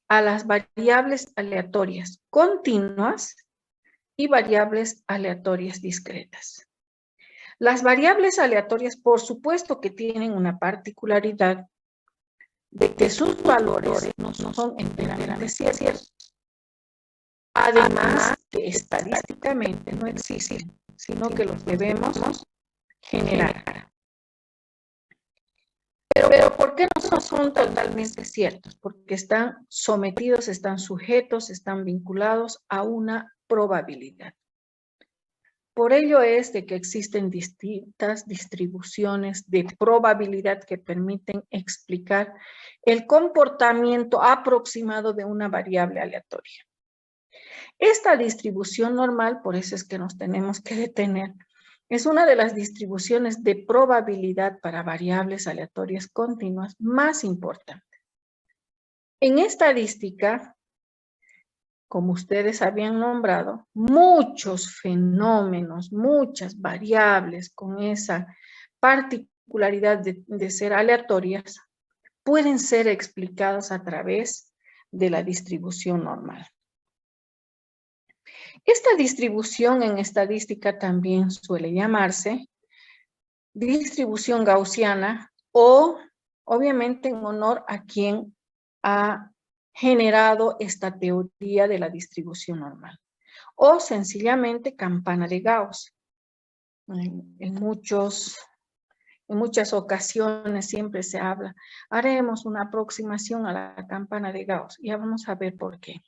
a las variables aleatorias continuas y variables aleatorias discretas. Las variables aleatorias, por supuesto que tienen una particularidad de que sus valores no son enteramente ciertos. Además, que estadísticamente no existen, sino que los debemos generar. Pero ¿por qué no son totalmente ciertos? Porque están sometidos, están sujetos, están vinculados a una probabilidad. Por ello es de que existen distintas distribuciones de probabilidad que permiten explicar el comportamiento aproximado de una variable aleatoria. Esta distribución normal, por eso es que nos tenemos que detener, es una de las distribuciones de probabilidad para variables aleatorias continuas más importantes. En estadística, como ustedes habían nombrado, muchos fenómenos, muchas variables con esa particularidad de ser aleatorias pueden ser explicadas a través de la distribución normal. Esta distribución en estadística también suele llamarse distribución gaussiana o, obviamente, en honor a quien ha generado esta teoría de la distribución normal, o sencillamente campana de Gauss. En muchas ocasiones siempre se habla, haremos una aproximación a la campana de Gauss. Ya vamos a ver por qué.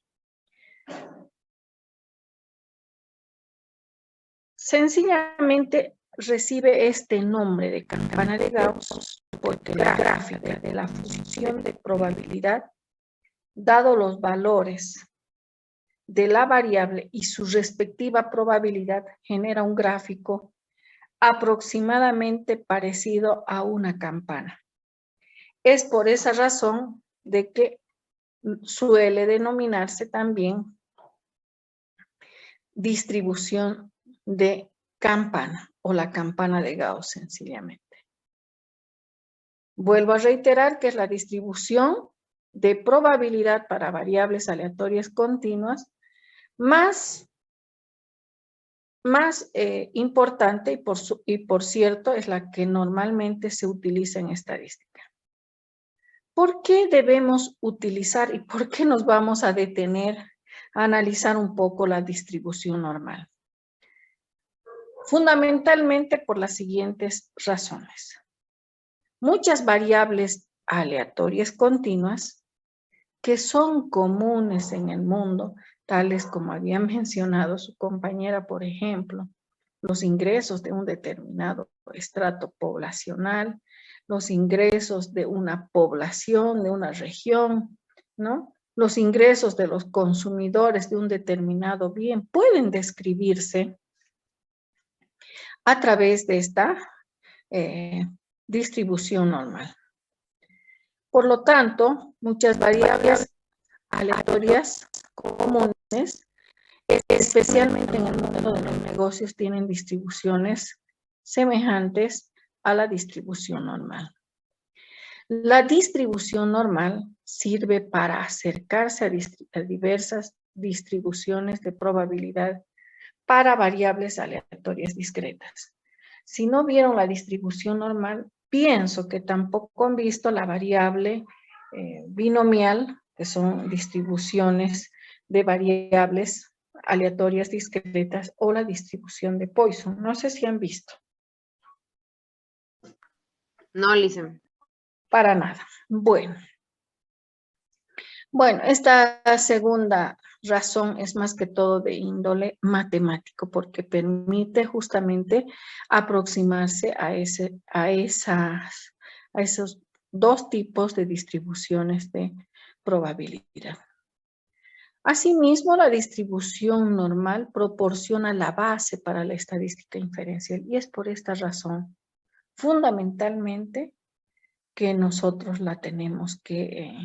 Sencillamente recibe este nombre de campana de Gauss porque la gráfica de la función de probabilidad, dado los valores de la variable y su respectiva probabilidad, genera un gráfico aproximadamente parecido a una campana. Es por esa razón de que suele denominarse también distribución de campana o la campana de Gauss sencillamente. Vuelvo a reiterar que es la distribución de probabilidad para variables aleatorias continuas más importante y por cierto es la que normalmente se utiliza en estadística. ¿Por qué debemos utilizar y por qué nos vamos a detener a analizar un poco la distribución normal? Fundamentalmente por las siguientes razones. Muchas variables aleatorias continuas que son comunes en el mundo, tales como había mencionado su compañera, por ejemplo, los ingresos de un determinado estrato poblacional, los ingresos de una población, de una región, ¿no? Los ingresos de los consumidores de un determinado bien pueden describirse a través de esta distribución normal. Por lo tanto, muchas variables aleatorias comunes, especialmente en el mundo de los negocios, tienen distribuciones semejantes a la distribución normal. La distribución normal sirve para acercarse a diversas distribuciones de probabilidad para variables aleatorias discretas. Si no vieron la distribución normal, pienso que tampoco han visto la variable binomial, que son distribuciones de variables aleatorias discretas, o la distribución de Poisson. No sé si han visto. No, Lisa. Para nada. Bueno, esta segunda razón es más que todo de índole matemático, porque permite justamente aproximarse a esos dos tipos de distribuciones de probabilidad. Asimismo, la distribución normal proporciona la base para la estadística inferencial, y es por esta razón, fundamentalmente, que nosotros la tenemos que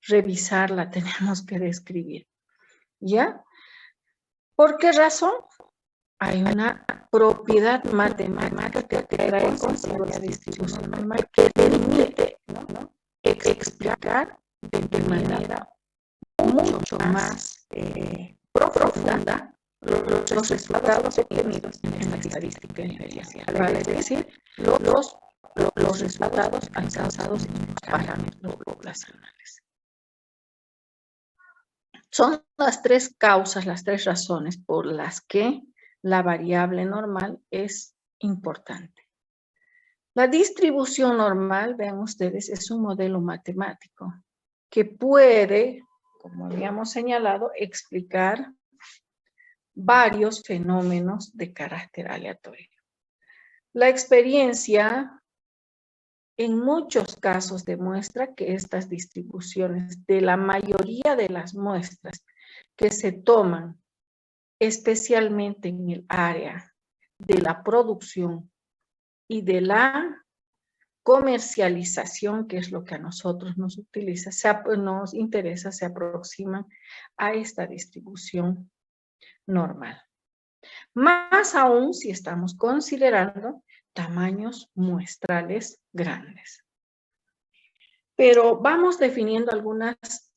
revisar, la tenemos que describir. ¿Ya? ¿Por qué razón? Hay una propiedad matemática que trae consigo la distribución normal que permite, ¿no?, explicar de manera mucho más profunda los resultados obtenidos en la estadística inicial, vale decir, los resultados alcanzados en los parámetros poblacionales. Son las tres causas, las tres razones por las que la variable normal es importante. La distribución normal, vean ustedes, es un modelo matemático que puede, como habíamos señalado, explicar varios fenómenos de carácter aleatorio. La experiencia en muchos casos demuestra que estas distribuciones de la mayoría de las muestras que se toman, especialmente en el área de la producción y de la comercialización, que es lo que a nosotros nos interesa, se aproximan a esta distribución normal. Más aún si estamos considerando tamaños muestrales grandes. Pero vamos definiendo algunas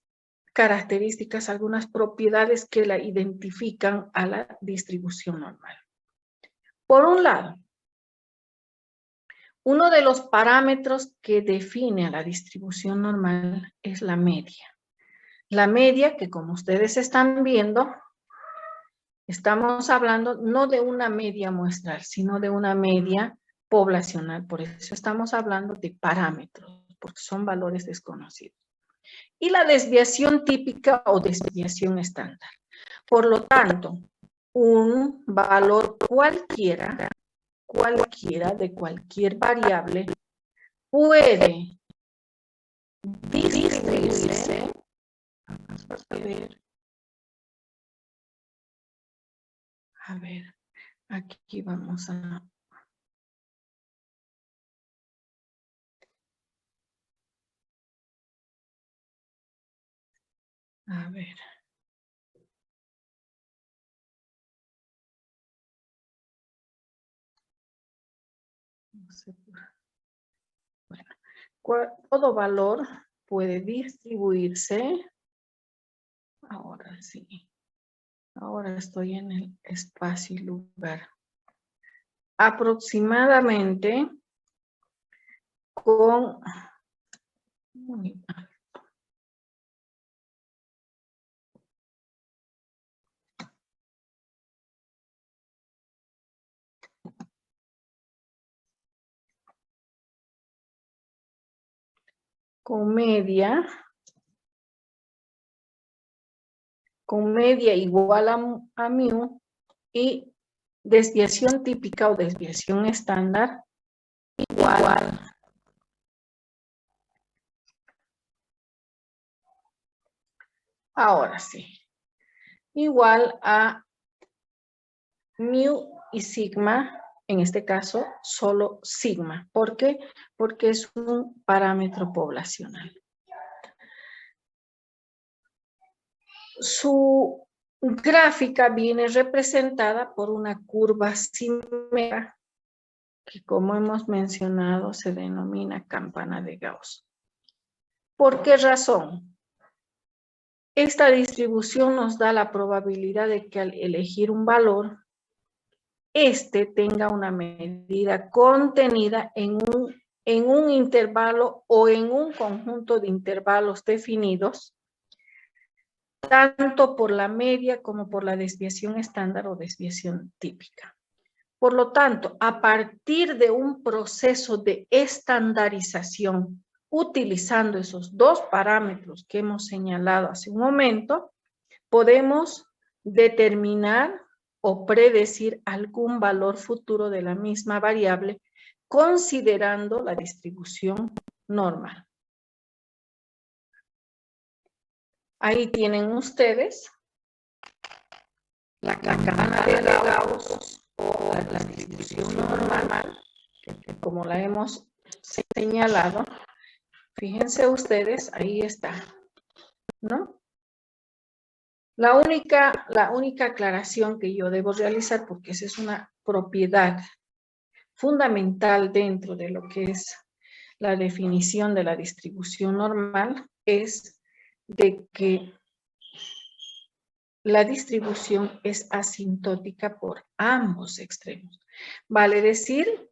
características, algunas propiedades que la identifican a la distribución normal. Por un lado, uno de los parámetros que define a la distribución normal es la media. La media que, como ustedes están viendo, estamos hablando no de una media muestral, sino de una media poblacional. Por eso estamos hablando de parámetros, porque son valores desconocidos. Y la desviación típica o desviación estándar. Por lo tanto, un valor cualquiera de cualquier variable puede distribuirse. A ver, aquí vamos a... A ver. No sé. Bueno, todo valor puede distribuirse. Ahora sí. Ahora estoy en el espacio y lugar. Aproximadamente con... con media igual a mu y desviación típica o desviación estándar igual ahora sí, igual a mu y sigma, en este caso solo sigma. ¿Por qué? Porque es un parámetro poblacional. Su gráfica viene representada por una curva simétrica que, como hemos mencionado, se denomina campana de Gauss. ¿Por qué razón? Esta distribución nos da la probabilidad de que al elegir un valor, este tenga una medida contenida en un intervalo o en un conjunto de intervalos definidos, tanto por la media como por la desviación estándar o desviación típica. Por lo tanto, a partir de un proceso de estandarización, utilizando esos dos parámetros que hemos señalado hace un momento, podemos determinar o predecir algún valor futuro de la misma variable considerando la distribución normal. Ahí tienen ustedes la campana de Gauss o la distribución normal, que como la hemos señalado, fíjense ustedes, ahí está, ¿no? La única aclaración que yo debo realizar, porque esa es una propiedad fundamental dentro de lo que es la definición de la distribución normal, es de que la distribución es asintótica por ambos extremos. Vale decir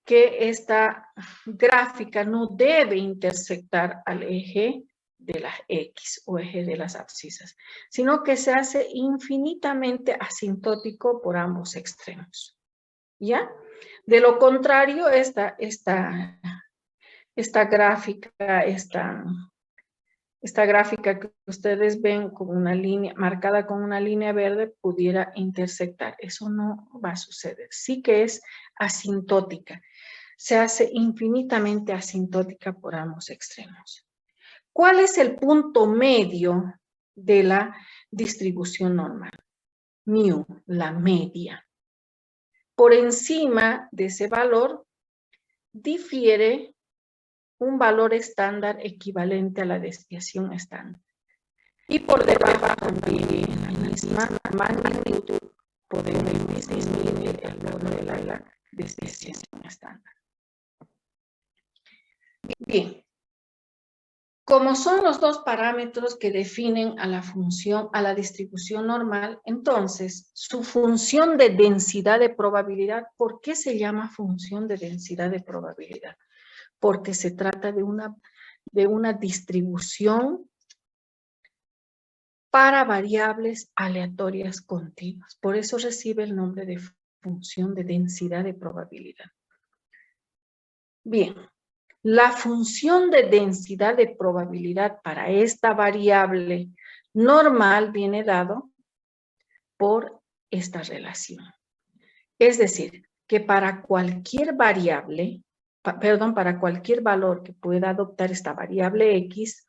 que esta gráfica no debe intersectar al eje de las X o eje de las abscisas, sino que se hace infinitamente asintótico por ambos extremos. ¿Ya? De lo contrario, esta gráfica, esta gráfica que ustedes ven con una línea, marcada con una línea verde, pudiera intersectar. Eso no va a suceder. Sí que es asintótica. Se hace infinitamente asintótica por ambos extremos. ¿Cuál es el punto medio de la distribución normal? Mu, la media. Por encima de ese valor difiere un valor estándar equivalente a la desviación estándar. Y por debajo también en la misma magnitud podemos disminuir el valor de la desviación estándar. Bien. Como son los dos parámetros que definen a la función, a la distribución normal, entonces su función de densidad de probabilidad, ¿por qué se llama función de densidad de probabilidad? Porque se trata de una distribución para variables aleatorias continuas. Por eso recibe el nombre de función de densidad de probabilidad. Bien. La función de densidad de probabilidad para esta variable normal viene dado por esta relación. Es decir, que para cualquier variable, para cualquier valor que pueda adoptar esta variable X,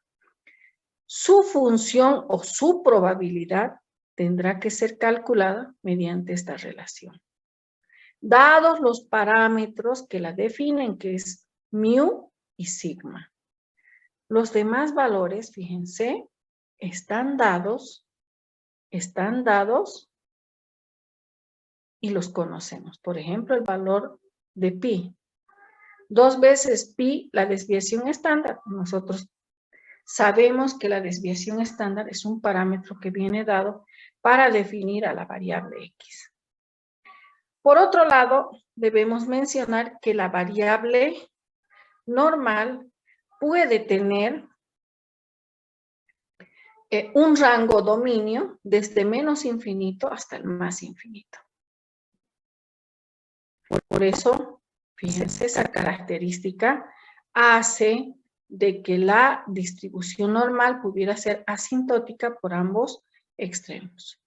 su función o su probabilidad tendrá que ser calculada mediante esta relación. Dados los parámetros que la definen, que es mu y sigma. Los demás valores, fíjense, están dados y los conocemos. Por ejemplo, el valor de pi. 2 veces pi, la desviación estándar. Nosotros sabemos que la desviación estándar es un parámetro que viene dado para definir a la variable X. Por otro lado, debemos mencionar que la variable normal puede tener un rango dominio desde menos infinito hasta el más infinito. Por eso, fíjense, esa característica hace de que la distribución normal pudiera ser asintótica por ambos extremos.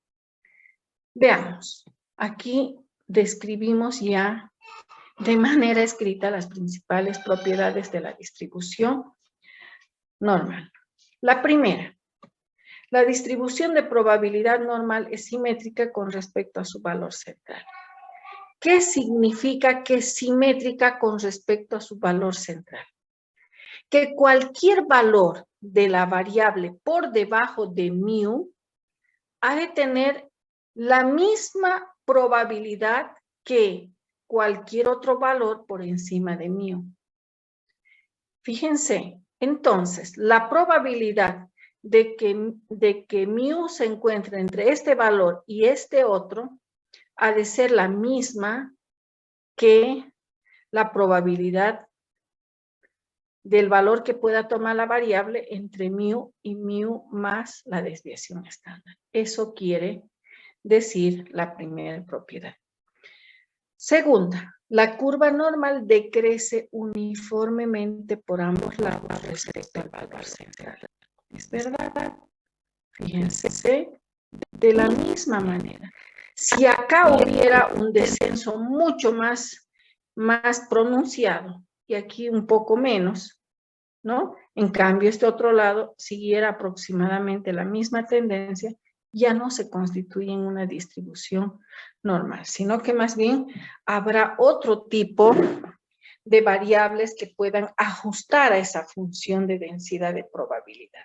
Veamos, aquí describimos ya de manera escrita las principales propiedades de la distribución normal. La primera, la distribución de probabilidad normal es simétrica con respecto a su valor central. ¿Qué significa que es simétrica con respecto a su valor central? Que cualquier valor de la variable por debajo de mu ha de tener la misma probabilidad que cualquier otro valor por encima de mu. Fíjense, entonces, la probabilidad de que mu se encuentre entre este valor y este otro ha de ser la misma que la probabilidad del valor que pueda tomar la variable entre mu y mu más la desviación estándar. Eso quiere decir la primera propiedad. Segunda, la curva normal decrece uniformemente por ambos lados respecto al valor central. ¿Es verdad? Fíjense, de la misma manera. Si acá hubiera un descenso mucho más pronunciado y aquí un poco menos, ¿no? En cambio, este otro lado siguiera aproximadamente la misma tendencia, ya no se constituye en una distribución normal, sino que más bien habrá otro tipo de variables que puedan ajustar a esa función de densidad de probabilidad.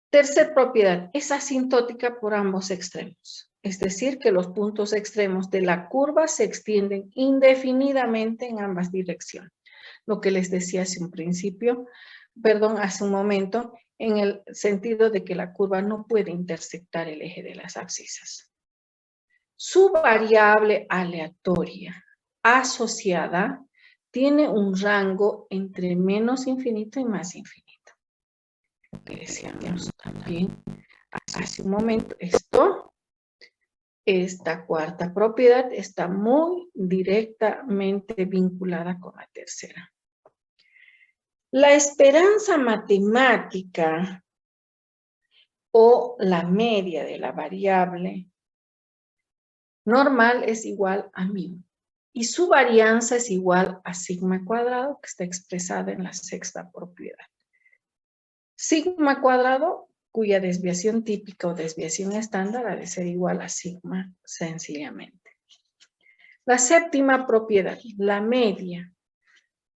Tercer propiedad, es asintótica por ambos extremos. Es decir, que los puntos extremos de la curva se extienden indefinidamente en ambas direcciones. Lo que les decía hace un principio, perdón, hace un momento, en el sentido de que la curva no puede intersectar el eje de las abscisas. Su variable aleatoria asociada tiene un rango entre menos infinito y más infinito. Lo que decíamos también hace un momento, esta cuarta propiedad está muy directamente vinculada con la tercera. La esperanza matemática o la media de la variable normal es igual a μ. Y su varianza es igual a sigma cuadrado, que está expresada en la sexta propiedad. Sigma cuadrado, cuya desviación típica o desviación estándar ha de ser igual a sigma sencillamente. La séptima propiedad, la media.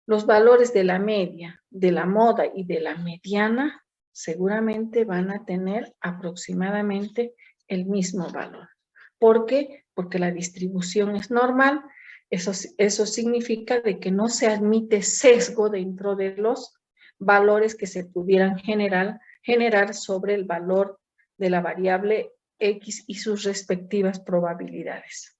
Los valores de la media, de la moda y de la mediana seguramente van a tener aproximadamente el mismo valor. ¿Por qué? Porque la distribución es normal. Eso significa de que no se admite sesgo dentro de los valores que se pudieran generar sobre el valor de la variable X y sus respectivas probabilidades.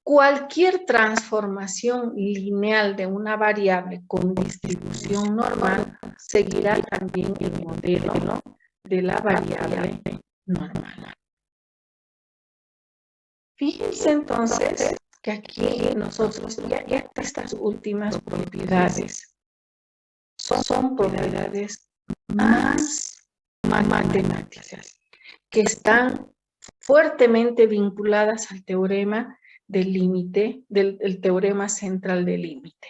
Cualquier transformación lineal de una variable con distribución normal seguirá también el modelo de la variable normal. Fíjense entonces que aquí nosotros ya estas últimas propiedades son propiedades más matemáticas que están fuertemente vinculadas al teorema del límite, del teorema central del límite.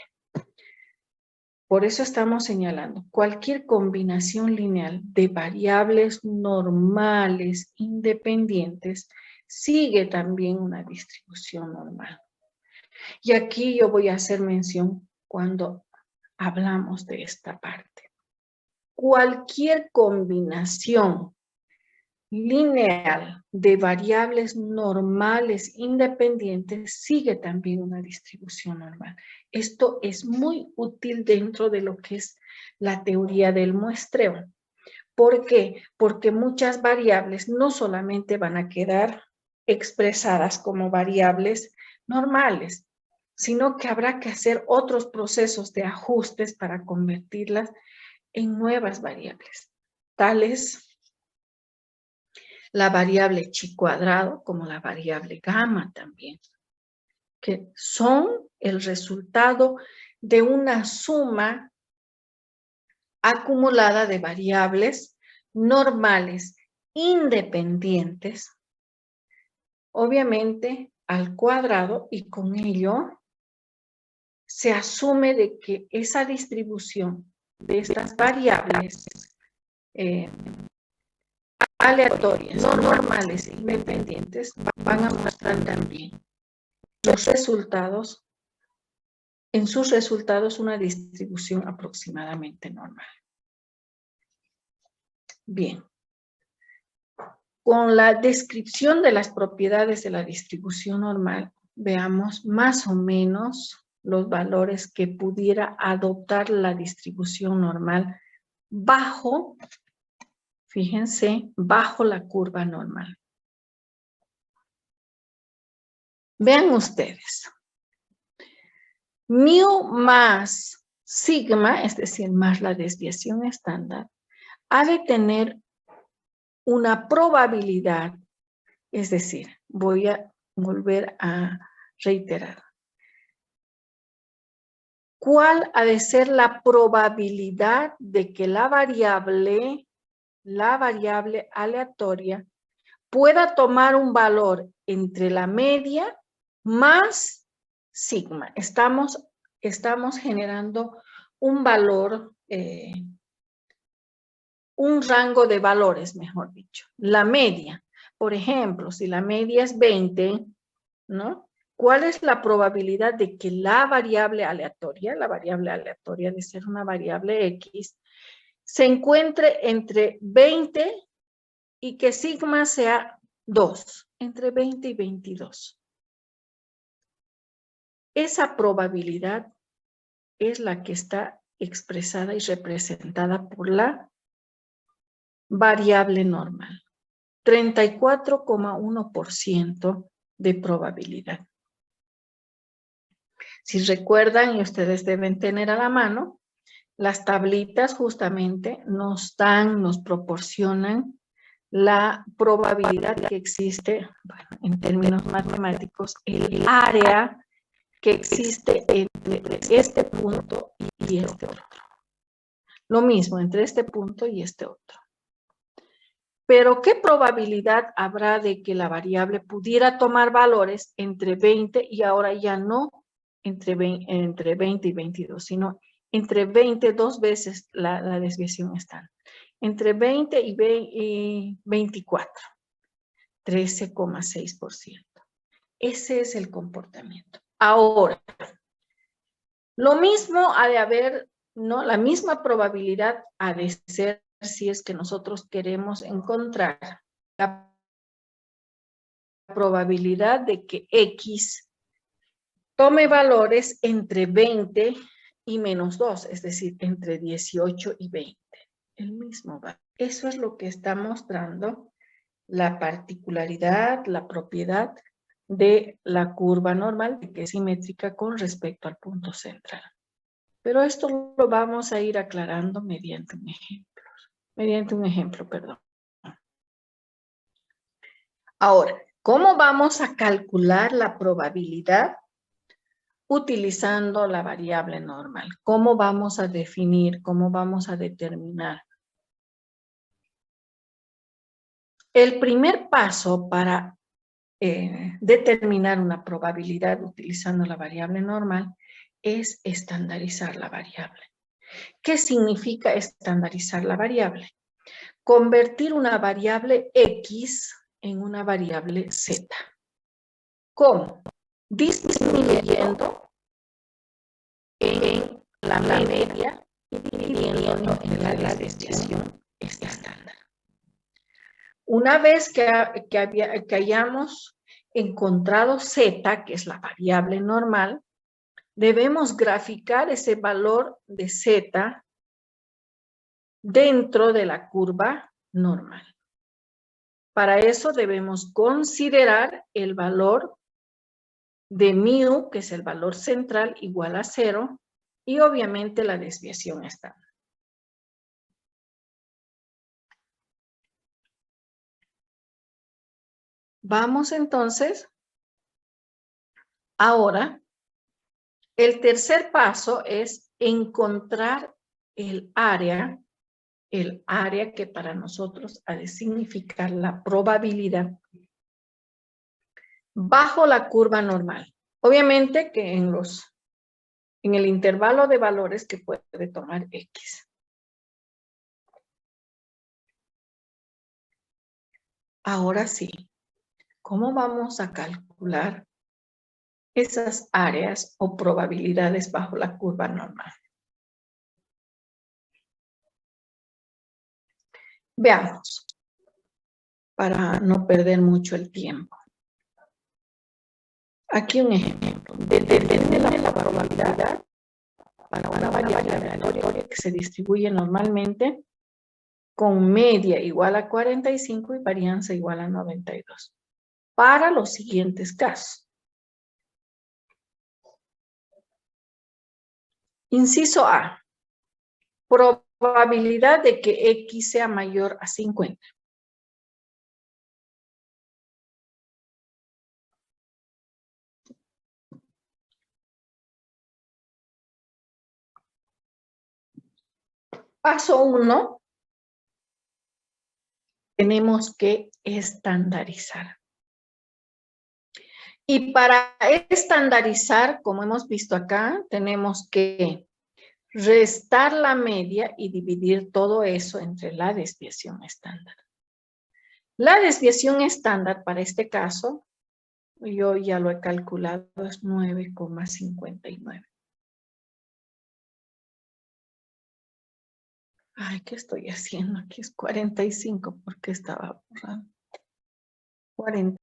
Por eso estamos señalando, cualquier combinación lineal de variables normales independientes sigue también una distribución normal. Y aquí yo voy a hacer mención cuando hablamos de esta parte. Cualquier combinación lineal de variables normales independientes sigue también una distribución normal. Esto es muy útil dentro de lo que es la teoría del muestreo. ¿Por qué? Porque muchas variables no solamente van a quedar expresadas como variables normales, sino que habrá que hacer otros procesos de ajustes para convertirlas en nuevas variables, tales la variable chi cuadrado, como la variable gamma también, que son el resultado de una suma acumulada de variables normales independientes, obviamente al cuadrado, y con ello se asume de que esa distribución de estas variables aleatorias, no normales e independientes, van a mostrar también los resultados, en sus resultados una distribución aproximadamente normal. Bien. Con la descripción de las propiedades de la distribución normal, veamos más o menos los valores que pudiera adoptar la distribución normal bajo, fíjense, bajo la curva normal. Vean ustedes. Mu más sigma, es decir, más la desviación estándar, ha de tener una probabilidad, es decir, voy a volver a reiterar. ¿Cuál ha de ser la probabilidad de que la variable aleatoria pueda tomar un valor entre la media más sigma? Estamos generando un valor, un rango de valores, mejor dicho. La media, por ejemplo, si la media es 20, ¿no? ¿Cuál es la probabilidad de que la variable aleatoria de ser una variable X, se encuentre entre 20 y que sigma sea 2, entre 20 y 22? Esa probabilidad es la que está expresada y representada por la variable normal. 34,1% de probabilidad. Si recuerdan, y ustedes deben tener a la mano, las tablitas justamente nos proporcionan la probabilidad que existe, bueno, en términos matemáticos, el área que existe entre este punto y este otro. Lo mismo entre este punto y este otro. Pero, ¿qué probabilidad habrá de que la variable pudiera tomar valores entre 20 y ahora ya no entre 20 y 22, sino entre 20, dos veces la desviación estándar? Entre 20 y 24, 13,6%. Ese es el comportamiento. Ahora, lo mismo ha de haber, ¿no? La misma probabilidad ha de ser si es que nosotros queremos encontrar la probabilidad de que X tome valores entre 20 y menos 2, es decir, entre 18 y 20. El mismo valor. Eso es lo que está mostrando la particularidad, la propiedad de la curva normal, que es simétrica con respecto al punto central. Pero esto lo vamos a ir aclarando mediante un ejemplo. Ahora, ¿cómo vamos a calcular la probabilidad utilizando la variable normal? ¿Cómo vamos a definir, cómo vamos a determinar? El primer paso para determinar una probabilidad utilizando la variable normal es estandarizar la variable. ¿Qué significa estandarizar la variable? Convertir una variable X en una variable Z. ¿Cómo? Disminuyendo en la media y dividiendo en la desviación estándar. Una vez que hayamos encontrado Z, que es la variable normal, debemos graficar ese valor de Z dentro de la curva normal. Para eso debemos considerar el valor de mu, que es el valor central, igual a 0, y obviamente la desviación estándar. Vamos entonces, ahora, el tercer paso es encontrar el área que para nosotros ha de significar la probabilidad bajo la curva normal. Obviamente que en el intervalo de valores que puede tomar X. Ahora sí, ¿cómo vamos a calcular esas áreas o probabilidades bajo la curva normal? Veamos, para no perder mucho el tiempo. Aquí un ejemplo. Depende de la probabilidad para una variable aleatoria que se distribuye normalmente con media igual a 45 y varianza igual a 92. Para los siguientes casos. Inciso A. Probabilidad de que X sea mayor a 50. Paso 1. Tenemos que estandarizar. Y para estandarizar, como hemos visto acá, tenemos que restar la media y dividir todo eso entre la desviación estándar. La desviación estándar para este caso, yo ya lo he calculado, es 9,59. Ay, ¿qué estoy haciendo? Aquí es 45 porque estaba borrando. 40.